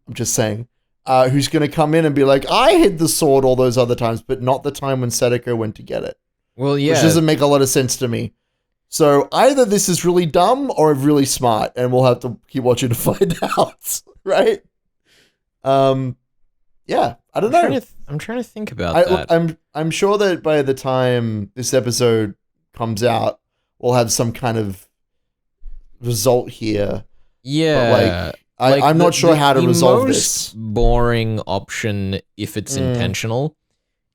I'm just saying. Who's going to come in and be like, I hid the sword all those other times, but not the time when Sadako went to get it. Well, yeah. Which doesn't make a lot of sense to me. So either this is really dumb or really smart, and we'll have to keep watching to find out, right? Yeah, I don't know. I'm trying to think about that. I'm sure that by the time this episode comes out, we'll have some kind of result here. Yeah. But I'm not sure how to resolve this. The most boring option, if it's intentional,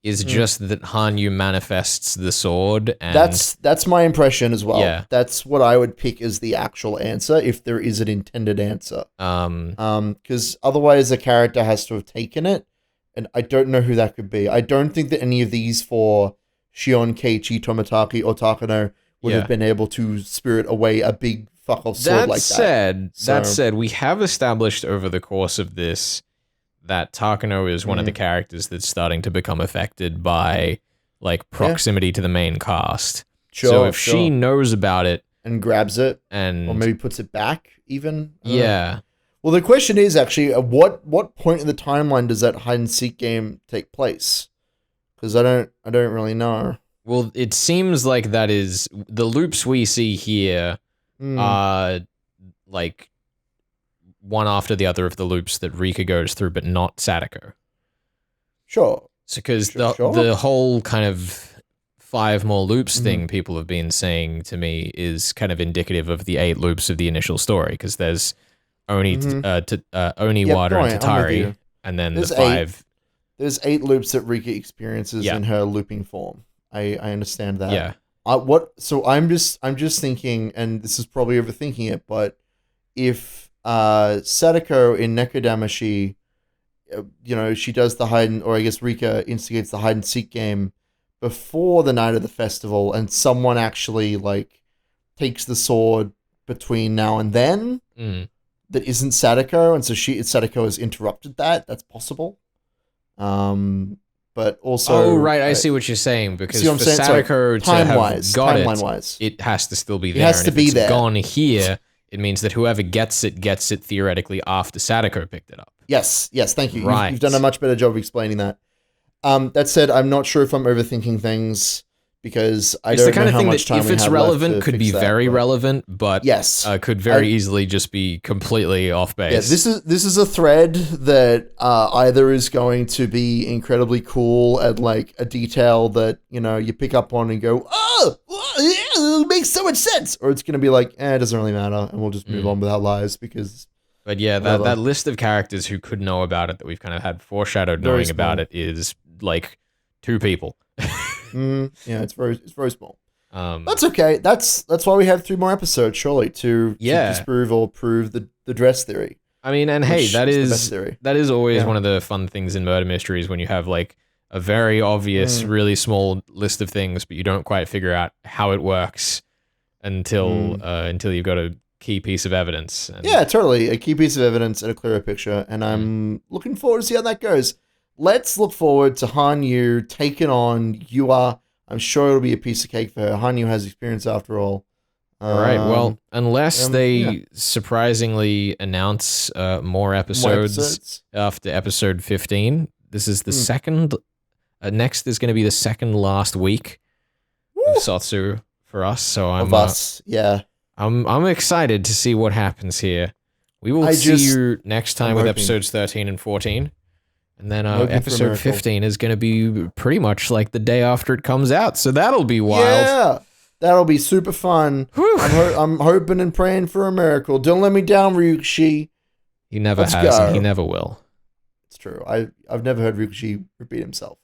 is just that Hanyu manifests the sword. And that's my impression as well. Yeah. That's what I would pick as the actual answer if there is an intended answer. Because otherwise the character has to have taken it, and I don't know who that could be. I don't think that any of these four, Shion, Keiichi, Tomitaki, or Takano, would have been able to spirit away a big fuck off sword like that. That said, we have established over the course of this that Takano is one of the characters that's starting to become affected by like proximity to the main cast. Sure, so if she knows about it and grabs it, and or maybe puts it back, even. Yeah. Well, the question is actually, at what point in the timeline does that hide and seek game take place? Because I don't really know. Well, it seems like that is the loops we see here are like one after the other of the loops that Rika goes through, but not Sadako. Sure. So, because the whole kind of 5 more loops thing people have been saying to me is kind of indicative of the 8 loops of the initial story, because there's Oni, Oniwata and Tatari, and then there's the 5. There's 8 loops that Rika experiences in her looping form. I understand that. Yeah. So I'm just thinking, and this is probably overthinking it, but if Sadako in Nekodamashi, she does the or I guess Rika instigates the hide and seek game before the night of the festival, and someone actually like takes the sword between now and then that isn't Sadako, and so Sadako has interrupted that. That's possible. But also, I see what you're saying, because for Sadako to have got it has to still be there. It has to be there. Gone here, it means that whoever gets it theoretically after Sadako picked it up. Yes, thank you. Right. You've done a much better job of explaining that. That said, I'm not sure if I'm overthinking things, because I don't know how much time we have left. If it's relevant, could be very relevant, but could very easily just be completely off base. Yeah, this is a thread that either is going to be incredibly cool at like a detail that you pick up on and go, it makes so much sense, or it's going to be like, it doesn't really matter, and we'll just move on with our lives because. But yeah, that list of characters who could know about it that we've kind of had foreshadowed knowing about it is like 2 people. Yeah, it's very small. That's okay. That's why we have 3 more episodes, surely, to disprove or prove the dress theory. I mean, and hey, that is always one of the fun things in murder mysteries, when you have like a very obvious, really small list of things, but you don't quite figure out how it works until you've got a key piece of evidence. Yeah, totally. A key piece of evidence and a clearer picture, and I'm looking forward to see how that goes. Let's look forward to Hanyu taking on Yua. I'm sure it'll be a piece of cake for her. Hanyu has experience after all. All right. Well, unless they surprisingly announce more episodes after episode 15, this is the second. Next is going to be the second last week of SOTSU for us. So I'm I'm excited to see what happens here. We will see you next time with episodes 13 and 14. And then episode 15 is going to be pretty much like the day after it comes out. So that'll be wild. Yeah, that'll be super fun. I'm hoping and praying for a miracle. Don't let me down, Ryukishi. He never has, and he never will. It's true. I've never heard Ryukishi repeat himself.